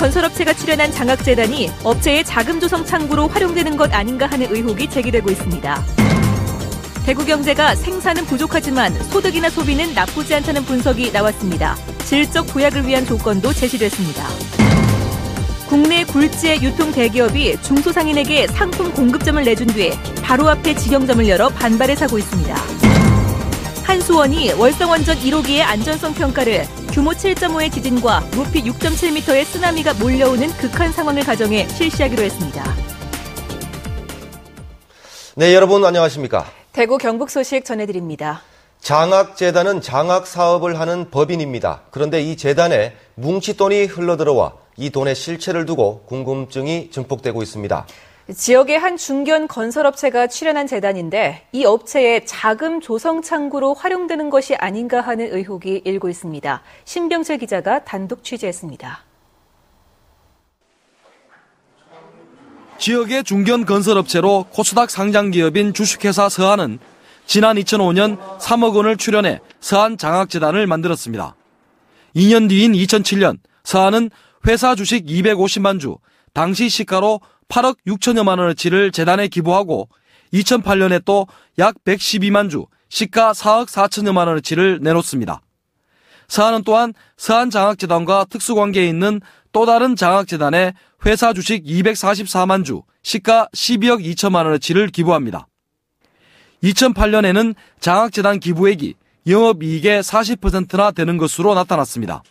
건설업체가 출연한 장학재단이 업체의 자금 조성 창구로 활용되는 것 아닌가 하는 의혹이 제기되고 있습니다. 대구경제가 생산은 부족하지만 소득이나 소비는 나쁘지 않다는 분석이 나왔습니다. 질적 부약을 위한 조건도 제시됐습니다. 국내 굴지의 유통 대기업이 중소상인에게 상품 공급점을 내준 뒤에 바로 앞에 직영점을 열어 반발에 사고 있습니다. 한수원이 월성원전 1호기의 안전성 평가를 규모 7.5의 지진과 높이 6.7m의 쓰나미가 몰려오는 극한 상황을 가정해 실시하기로 했습니다. 네, 여러분 안녕하십니까? 대구 경북 소식 전해드립니다. 장학재단은 장학 사업을 하는 법인입니다. 그런데 이 재단에 뭉칫돈이 흘러들어와 이 돈의 실체를 두고 궁금증이 증폭되고 있습니다. 지역의 한 중견 건설업체가 출연한 재단인데 이 업체의 자금 조성 창구로 활용되는 것이 아닌가 하는 의혹이 일고 있습니다. 신병철 기자가 단독 취재했습니다. 지역의 중견 건설업체로 코스닥 상장기업인 주식회사 서한은 지난 2005년 3억 원을 출연해 서한 장학재단을 만들었습니다. 2년 뒤인 2007년 서한은 회사 주식 250만 주, 당시 시가로 8억 6천여만 원어치를 재단에 기부하고 2008년에 또 약 112만 주, 시가 4억 4천여만 원어치를 내놓습니다. 서한은 또한 서한장학재단과 특수관계에 있는 또 다른 장학재단에 회사 주식 244만 주, 시가 12억 2천만 원어치를 기부합니다. 2008년에는 장학재단 기부액이 영업이익의 40%나 되는 것으로 나타났습니다.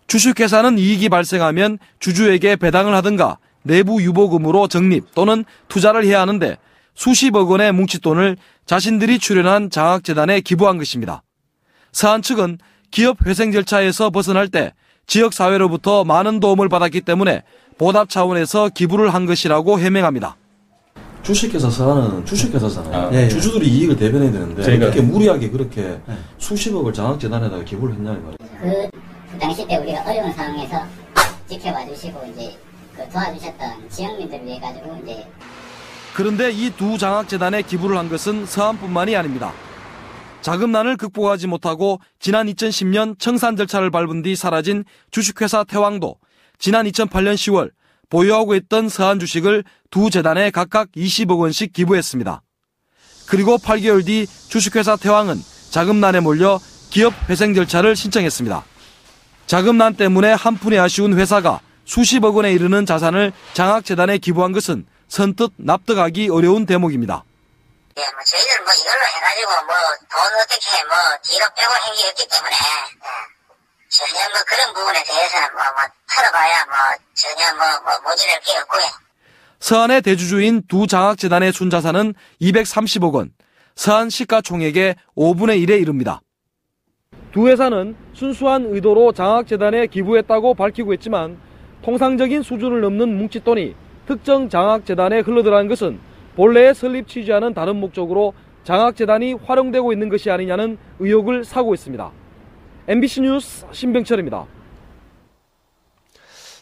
주식회사는 이익이 발생하면 주주에게 배당을 하든가 내부 유보금으로 적립 또는 투자를 해야 하는데 수십억 원의 뭉칫돈을 자신들이 출연한 장학재단에 기부한 것입니다. 서한 측은 기업 회생 절차에서 벗어날 때 지역사회로부터 많은 도움을 받았기 때문에 보답 차원에서 기부를 한 것이라고 해명합니다. 주식회사 서한은 주식회사잖아요. 주주들이 이익을 대변해야 되는데 그렇게 무리하게 그렇게 수십억을 장학재단에다가 기부를 했냐는 말이에요. 그 당시 때 우리가 어려운 상황에서 지켜봐 주시고 이제 도와주셨던 지역민들을 위해 가지고 이제. 그런데 이 두 장학재단에 기부를 한 것은 서한뿐만이 아닙니다. 자금난을 극복하지 못하고 지난 2010년 청산 절차를 밟은 뒤 사라진 주식회사 태왕도 지난 2008년 10월 보유하고 있던 서한 주식을 두 재단에 각각 20억 원씩 기부했습니다. 그리고 8개월 뒤 주식회사 태왕은 자금난에 몰려 기업 회생 절차를 신청했습니다. 자금난 때문에 한푼이 아쉬운 회사가 수십억 원에 이르는 자산을 장학재단에 기부한 것은 선뜻 납득하기 어려운 대목입니다. 예, 저희들 이걸로 해가지고 돈 어떻게 뒤로 빼고 한 게 없기 때문에 전혀 그런 부분에 대해서는 털어봐야 전혀 모질할 게 없고요. 서한의 대주주인 두 장학재단의 순자산은 230억 원, 서한 시가총액의 5분의 1에 이릅니다. 두 회사는 순수한 의도로 장학재단에 기부했다고 밝히고 있지만 통상적인 수준을 넘는 뭉칫돈이 특정 장학재단에 흘러들어간 것은 본래의 설립 취지와는 다른 목적으로 장학재단이 활용되고 있는 것이 아니냐는 의혹을 사고 있습니다. MBC 뉴스 신병철입니다.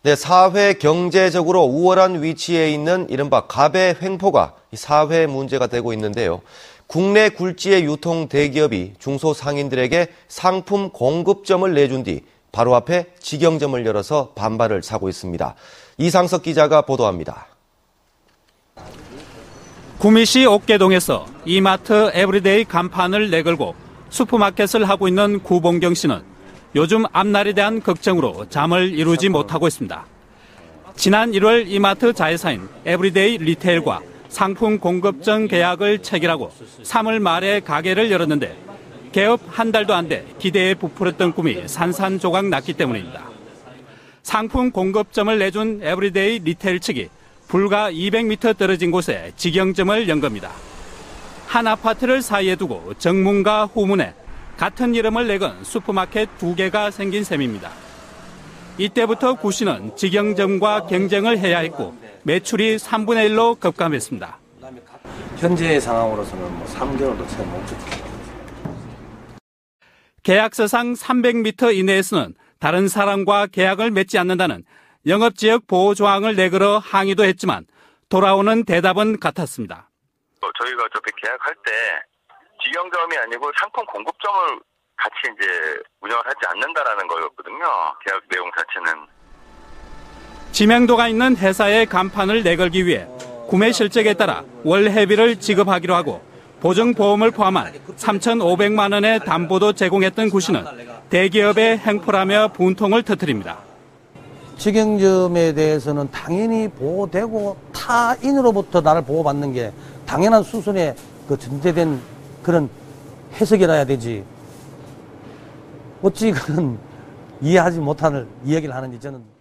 네, 사회 경제적으로 우월한 위치에 있는 이른바 갑의 횡포가 사회 문제가 되고 있는데요. 국내 굴지의 유통 대기업이 중소상인들에게 상품 공급점을 내준 뒤 바로 앞에 직영점을 열어서 반발을 사고 있습니다. 이상석 기자가 보도합니다. 구미시 옥계동에서 이마트 에브리데이 간판을 내걸고 슈퍼마켓을 하고 있는 구봉경 씨는 요즘 앞날에 대한 걱정으로 잠을 이루지 못하고 있습니다. 지난 1월 이마트 자회사인 에브리데이 리테일과 상품 공급점 계약을 체결하고 3월 말에 가게를 열었는데 개업 한 달도 안 돼 기대에 부풀었던 꿈이 산산조각 났기 때문입니다. 상품 공급점을 내준 에브리데이 리테일 측이 불과 200m 떨어진 곳에 직영점을 연 겁니다. 한 아파트를 사이에 두고 정문과 후문에 같은 이름을 내건 슈퍼마켓 2개가 생긴 셈입니다. 이때부터 구 씨는 직영점과 경쟁을 해야 했고 매출이 3분의 1로 급감했습니다. 현재의 상황으로서는 3개월도 채 못 줬습니다. 계약서상 300m 이내에서는 다른 사람과 계약을 맺지 않는다는 영업지역 보호 조항을 내걸어 항의도 했지만 돌아오는 대답은 같았습니다. 저희가 어차피 계약할 때 직영점이 아니고 상품 공급점을 같이 이제 운영을 하지 않는다라는 거였거든요. 계약 내용 자체는. 知名도가 있는 회사의 간판을 내걸기 위해 구매 실적에 따라 월 회비를 지급하기로 하고 보증보험을 포함한 3,500만 원의 담보도 제공했던 구 씨는 대기업의 행포라며 분통을 터뜨립니다. 직영점에 대해서는 당연히 보호되고 타인으로부터 나를 보호받는 게 당연한 수순에 전제된 그런 해석이라 해야 되지. 어찌 그런 이해하지 못하는 이야기를 하는지 저는.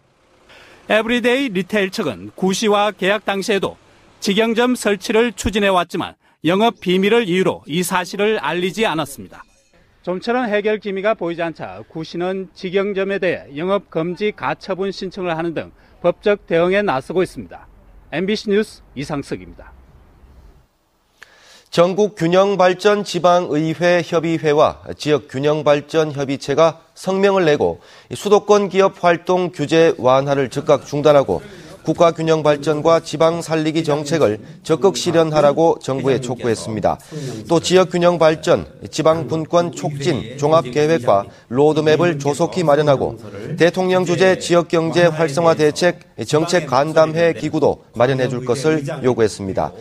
에브리데이 리테일 측은 구 씨와 계약 당시에도 직영점 설치를 추진해왔지만 영업 비밀을 이유로 이 사실을 알리지 않았습니다. 좀처럼 해결 기미가 보이지 않자 구 씨는 직영점에 대해 영업 금지 가처분 신청을 하는 등 법적 대응에 나서고 있습니다. MBC 뉴스 이상석입니다. 전국균형발전지방의회 협의회와 지역균형발전협의체가 성명을 내고 수도권 기업 활동 규제 완화를 즉각 중단하고 국가균형발전과 지방살리기 정책을 적극 실현하라고 정부에 촉구했습니다. 또 지역균형발전, 지방분권 촉진 종합계획과 로드맵을 조속히 마련하고 대통령 주재 지역경제 활성화 대책 정책 간담회 기구도 마련해 줄 것을 요구했습니다.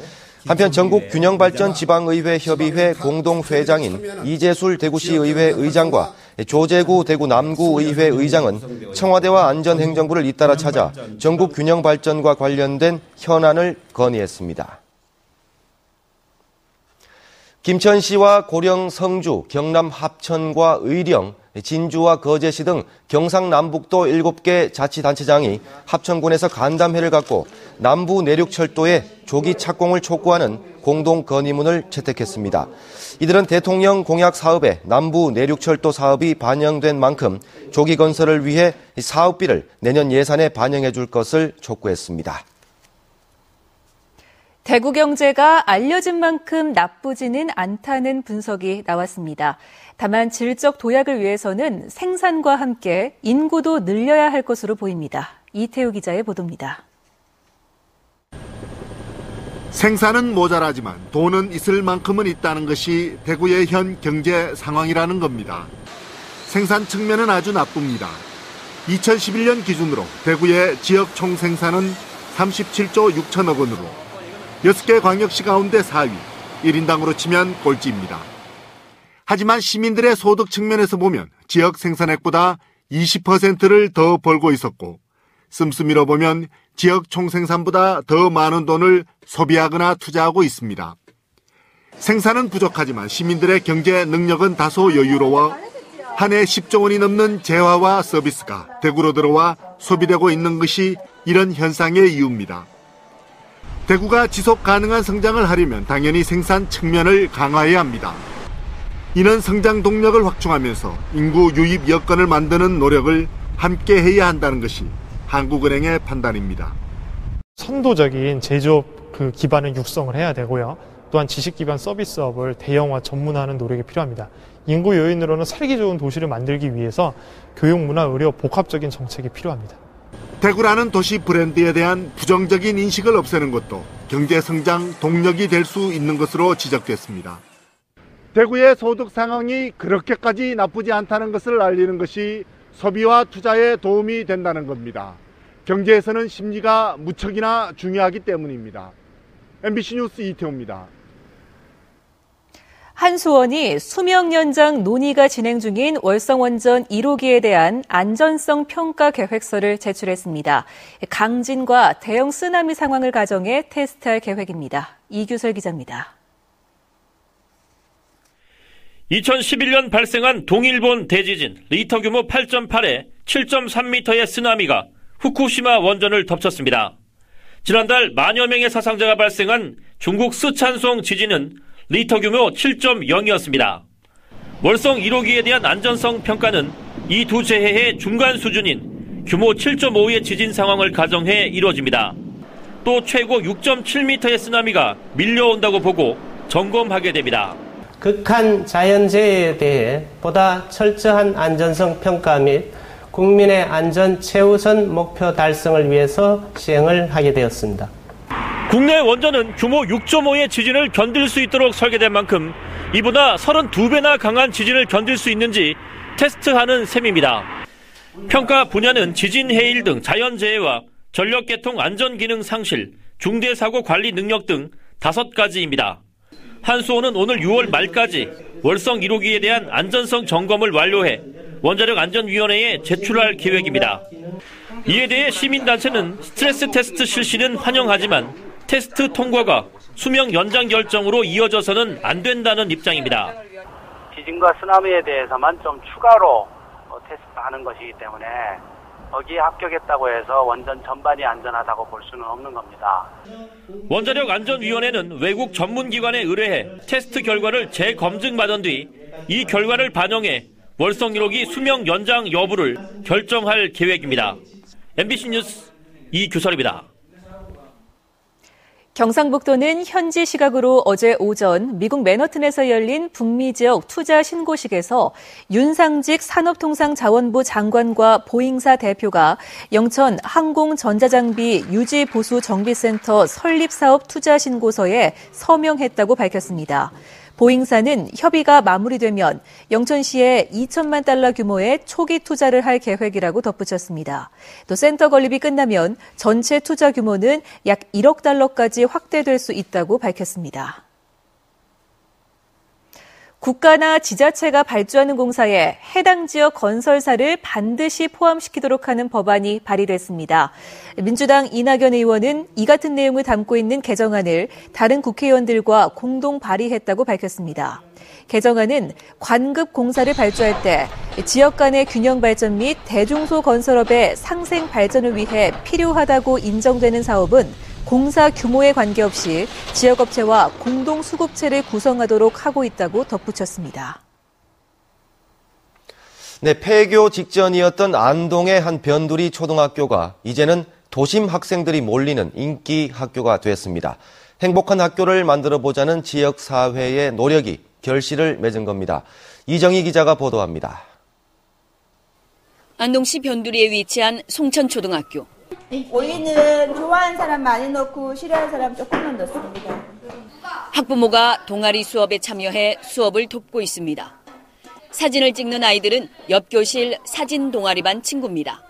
한편 전국균형발전지방의회 협의회 공동회장인 이재술 대구시의회 의장과 조재구 대구 남구의회 의장은 청와대와 안전행정부를 잇따라 찾아 전국균형발전과 관련된 현안을 건의했습니다. 김천시와 고령 성주, 경남 합천과 의령, 진주와 거제시 등 경상남북도 7개 자치단체장이 합천군에서 간담회를 갖고 남부 내륙철도의 조기 착공을 촉구하는 공동 건의문을 채택했습니다. 이들은 대통령 공약 사업에 남부 내륙철도 사업이 반영된 만큼 조기 건설을 위해 사업비를 내년 예산에 반영해 줄 것을 촉구했습니다. 대구 경제가 알려진 만큼 나쁘지는 않다는 분석이 나왔습니다. 다만 질적 도약을 위해서는 생산과 함께 인구도 늘려야 할 것으로 보입니다. 이태우 기자의 보도입니다. 생산은 모자라지만 돈은 있을 만큼은 있다는 것이 대구의 현 경제 상황이라는 겁니다. 생산 측면은 아주 나쁩니다. 2011년 기준으로 대구의 지역 총생산은 37조 6천억 원으로 6개 광역시 가운데 4위, 1인당으로 치면 꼴찌입니다. 하지만 시민들의 소득 측면에서 보면 지역 생산액보다 20%를 더 벌고 있었고 씀씀이로 보면 지역 총생산보다 더 많은 돈을 소비하거나 투자하고 있습니다. 생산은 부족하지만 시민들의 경제 능력은 다소 여유로워 한 해 10조 원이 넘는 재화와 서비스가 대구로 들어와 소비되고 있는 것이 이런 현상의 이유입니다. 대구가 지속 가능한 성장을 하려면 당연히 생산 측면을 강화해야 합니다. 이는 성장 동력을 확충하면서 인구 유입 여건을 만드는 노력을 함께 해야 한다는 것이 한국은행의 판단입니다. 선도적인 제조업 기반을 육성을 해야 되고요. 또한 지식 기반 서비스업을 대형화 전문화하는 노력이 필요합니다. 인구 요인으로는 살기 좋은 도시를 만들기 위해서 교육, 문화, 의료 복합적인 정책이 필요합니다. 대구라는 도시 브랜드에 대한 부정적인 인식을 없애는 것도 경제 성장 동력이 될 수 있는 것으로 지적됐습니다. 대구의 소득 상황이 그렇게까지 나쁘지 않다는 것을 알리는 것이 소비와 투자에 도움이 된다는 겁니다. 경제에서는 심리가 무척이나 중요하기 때문입니다. MBC 뉴스 이태호입니다. 한수원이 수명 연장 논의가 진행 중인 월성원전 1호기에 대한 안전성 평가 계획서를 제출했습니다. 강진과 대형 쓰나미 상황을 가정해 테스트할 계획입니다. 이규설 기자입니다. 2011년 발생한 동일본 대지진 리터 규모 8.8에 7.3m의 쓰나미가 후쿠시마 원전을 덮쳤습니다. 지난달 만여 명의 사상자가 발생한 중국 스촨송 지진은 리터 규모 7.0이었습니다. 월성 1호기에 대한 안전성 평가는 이 두 재해의 중간 수준인 규모 7.5의 지진 상황을 가정해 이루어집니다. 또 최고 6.7m의 쓰나미가 밀려온다고 보고 점검하게 됩니다. 극한 자연재해에 대해 보다 철저한 안전성 평가 및 국민의 안전 최우선 목표 달성을 위해서 시행을 하게 되었습니다. 국내 원전은 규모 6.5의 지진을 견딜 수 있도록 설계된 만큼 이보다 32배나 강한 지진을 견딜 수 있는지 테스트하는 셈입니다. 평가 분야는 지진 해일 등 자연재해와 전력계통 안전기능 상실, 중대사고 관리 능력 등 5가지입니다. 한수원은 오늘 6월 말까지 월성 1호기에 대한 안전성 점검을 완료해 원자력안전위원회에 제출할 계획입니다. 이에 대해 시민단체는 스트레스 테스트 실시는 환영하지만 테스트 통과가 수명 연장 결정으로 이어져서는 안 된다는 입장입니다. 지진과 쓰나미에 대해서만 좀 추가로 테스트하는 것이기 때문에 거기에 합격했다고 해서 원전 전반이 안전하다고 볼 수는 없는 겁니다. 원자력안전위원회는 외국 전문기관에 의뢰해 테스트 결과를 재검증받은 뒤 이 결과를 반영해 월성 1호기 수명 연장 여부를 결정할 계획입니다. MBC 뉴스 이규설입니다. 경상북도는 현지 시각으로 어제 오전 미국 맨하튼에서 열린 북미 지역 투자 신고식에서 윤상직 산업통상자원부 장관과 보잉사 대표가 영천 항공전자장비 유지보수정비센터 설립사업 투자 신고서에 서명했다고 밝혔습니다. 보잉사는 협의가 마무리되면 영천시에 2천만 달러 규모의 초기 투자를 할 계획이라고 덧붙였습니다. 또 센터 건립이 끝나면 전체 투자 규모는 약 1억 달러까지 확대될 수 있다고 밝혔습니다. 국가나 지자체가 발주하는 공사에 해당 지역 건설사를 반드시 포함시키도록 하는 법안이 발의됐습니다. 민주당 이낙연 의원은 이 같은 내용을 담고 있는 개정안을 다른 국회의원들과 공동 발의했다고 밝혔습니다. 개정안은 관급 공사를 발주할 때 지역 간의 균형 발전 및 대중소 건설업의 상생 발전을 위해 필요하다고 인정되는 사업은 공사 규모에 관계없이 지역업체와 공동수급체를 구성하도록 하고 있다고 덧붙였습니다. 네, 폐교 직전이었던 안동의 한 변두리 초등학교가 이제는 도심 학생들이 몰리는 인기 학교가 됐습니다. 행복한 학교를 만들어보자는 지역사회의 노력이 결실을 맺은 겁니다. 이정희 기자가 보도합니다. 안동시 변두리에 위치한 송천초등학교. 원리는 좋아하는 사람 많이 넣고 싫어하는 사람 조금만 넣습니다. 학부모가 동아리 수업에 참여해 수업을 돕고 있습니다. 사진을 찍는 아이들은 옆 교실 사진 동아리반 친구입니다.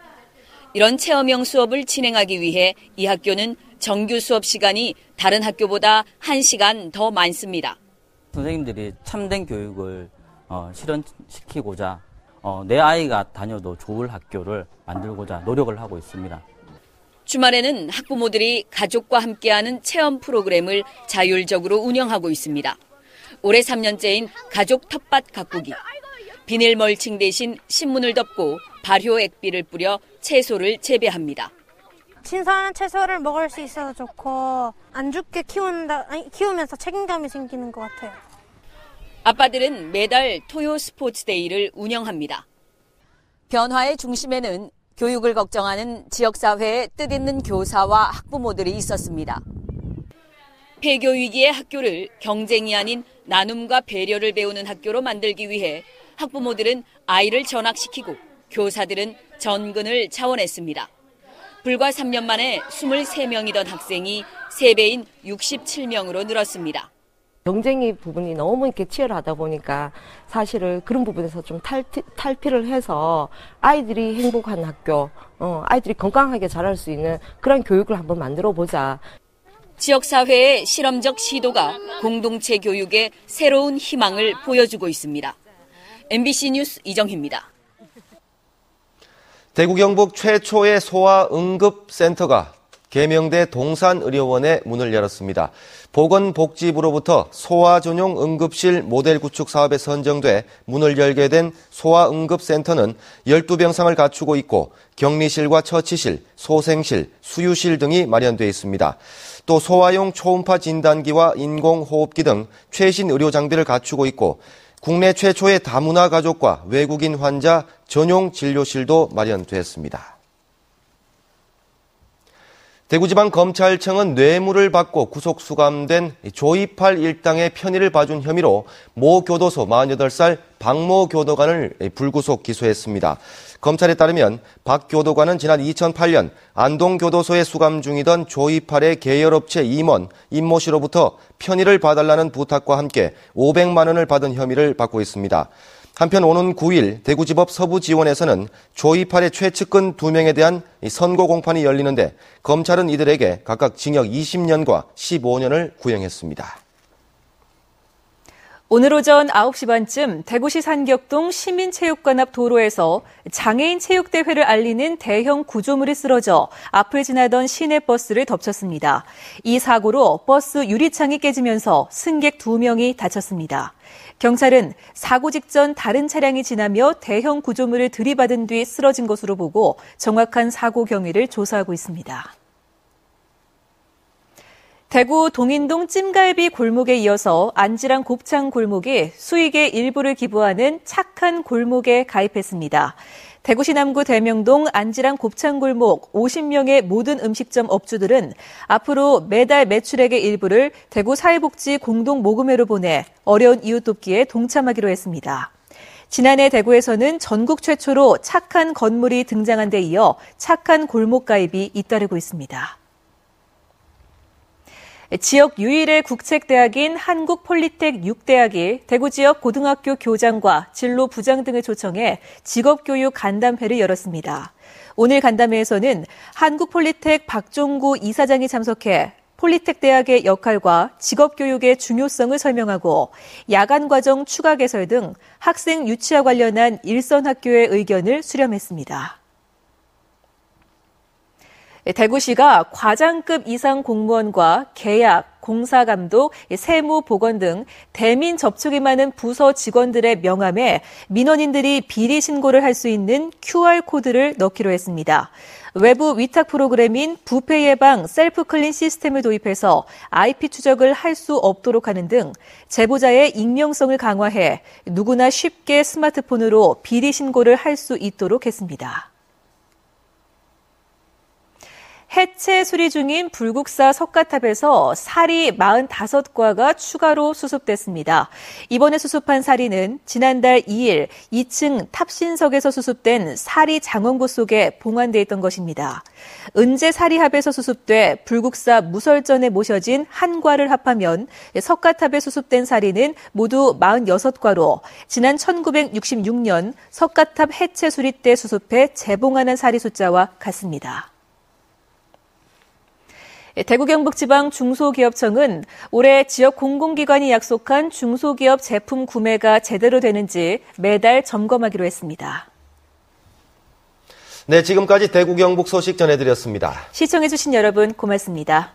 이런 체험형 수업을 진행하기 위해 이 학교는 정규 수업 시간이 다른 학교보다 1시간 더 많습니다. 선생님들이 참된 교육을 실현시키고자 내 아이가 다녀도 좋을 학교를 만들고자 노력을 하고 있습니다. 주말에는 학부모들이 가족과 함께하는 체험 프로그램을 자율적으로 운영하고 있습니다. 올해 3년째인 가족 텃밭 가꾸기. 비닐 멀칭 대신 신문을 덮고 발효 액비를 뿌려 채소를 재배합니다. 신선한 채소를 먹을 수 있어서 좋고 안 죽게 키우면서 책임감이 생기는 것 같아요. 아빠들은 매달 토요 스포츠데이를 운영합니다. 변화의 중심에는 교육을 걱정하는 지역사회의 뜻있는 교사와 학부모들이 있었습니다. 폐교 위기의 학교를 경쟁이 아닌 나눔과 배려를 배우는 학교로 만들기 위해 학부모들은 아이를 전학시키고 교사들은 전근을 차원했습니다. 불과 3년 만에 23명이던 학생이 3배인 67명으로 늘었습니다. 경쟁이 부분이 너무 이렇게 치열하다 보니까 사실은 그런 부분에서 좀 탈피를 해서 아이들이 행복한 학교, 아이들이 건강하게 자랄 수 있는 그런 교육을 한번 만들어 보자. 지역사회의 실험적 시도가 공동체 교육에 새로운 희망을 보여주고 있습니다. MBC 뉴스 이정희입니다. 대구 경북 최초의 소아응급센터가 계명대 동산의료원에 문을 열었습니다. 보건복지부로부터 소아전용 응급실 모델 구축 사업에 선정돼 문을 열게 된 소아응급센터는 12병상을 갖추고 있고 격리실과 처치실, 소생실, 수유실 등이 마련돼 있습니다. 또 소아용 초음파 진단기와 인공호흡기 등 최신 의료 장비를 갖추고 있고 국내 최초의 다문화 가족과 외국인 환자 전용 진료실도 마련됐습니다. 대구지방검찰청은 뇌물을 받고 구속 수감된 조이팔 일당의 편의를 봐준 혐의로 모 교도소 48살 박모 교도관을 불구속 기소했습니다. 검찰에 따르면 박 교도관은 지난 2008년 안동교도소에 수감 중이던 조이팔의 계열업체 임원 임모 씨로부터 편의를 봐달라는 부탁과 함께 500만 원을 받은 혐의를 받고 있습니다. 한편 오는 9일 대구지법 서부지원에서는 조이팔의 최측근 2명에 대한 선고 공판이 열리는데 검찰은 이들에게 각각 징역 20년과 15년을 구형했습니다. 오늘 오전 9시 반쯤 대구시 산격동 시민체육관 앞 도로에서 장애인 체육대회를 알리는 대형 구조물이 쓰러져 앞을 지나던 시내버스를 덮쳤습니다. 이 사고로 버스 유리창이 깨지면서 승객 2명이 다쳤습니다. 경찰은 사고 직전 다른 차량이 지나며 대형 구조물을 들이받은 뒤 쓰러진 것으로 보고 정확한 사고 경위를 조사하고 있습니다. 대구 동인동 찜갈비 골목에 이어서 안지랑 곱창 골목이 수익의 일부를 기부하는 착한 골목에 가입했습니다. 대구시 남구 대명동 안지랑 곱창 골목 50명의 모든 음식점 업주들은 앞으로 매달 매출액의 일부를 대구 사회복지 공동 모금회로 보내 어려운 이웃 돕기에 동참하기로 했습니다. 지난해 대구에서는 전국 최초로 착한 건물이 등장한 데 이어 착한 골목 가입이 잇따르고 있습니다. 지역 유일의 국책대학인 한국폴리텍 6대학이 대구 지역 고등학교 교장과 진로 부장 등을 초청해 직업교육 간담회를 열었습니다. 오늘 간담회에서는 한국폴리텍 박종구 이사장이 참석해 폴리텍 대학의 역할과 직업교육의 중요성을 설명하고 야간과정 추가 개설 등 학생 유치와 관련한 일선 학교의 의견을 수렴했습니다. 대구시가 과장급 이상 공무원과 계약, 공사감독, 세무보건 등 대민 접촉이 많은 부서 직원들의 명함에 민원인들이 비리 신고를 할 수 있는 QR코드를 넣기로 했습니다. 외부 위탁 프로그램인 부패 예방 셀프 클린 시스템을 도입해서 IP 추적을 할 수 없도록 하는 등 제보자의 익명성을 강화해 누구나 쉽게 스마트폰으로 비리 신고를 할 수 있도록 했습니다. 해체 수리 중인 불국사 석가탑에서 사리 45과가 추가로 수습됐습니다. 이번에 수습한 사리는 지난달 2일 2층 탑신석에서 수습된 사리 장원고 속에 봉안돼 있던 것입니다. 은제 사리합에서 수습돼 불국사 무설전에 모셔진 한 과를 합하면 석가탑에 수습된 사리는 모두 46과로 지난 1966년 석가탑 해체 수리 때 수습해 재봉안한 사리 숫자와 같습니다. 대구 경북지방 중소기업청은 올해 지역 공공기관이 약속한 중소기업 제품 구매가 제대로 되는지 매달 점검하기로 했습니다. 네, 지금까지 대구 경북 소식 전해드렸습니다. 시청해주신 여러분 고맙습니다.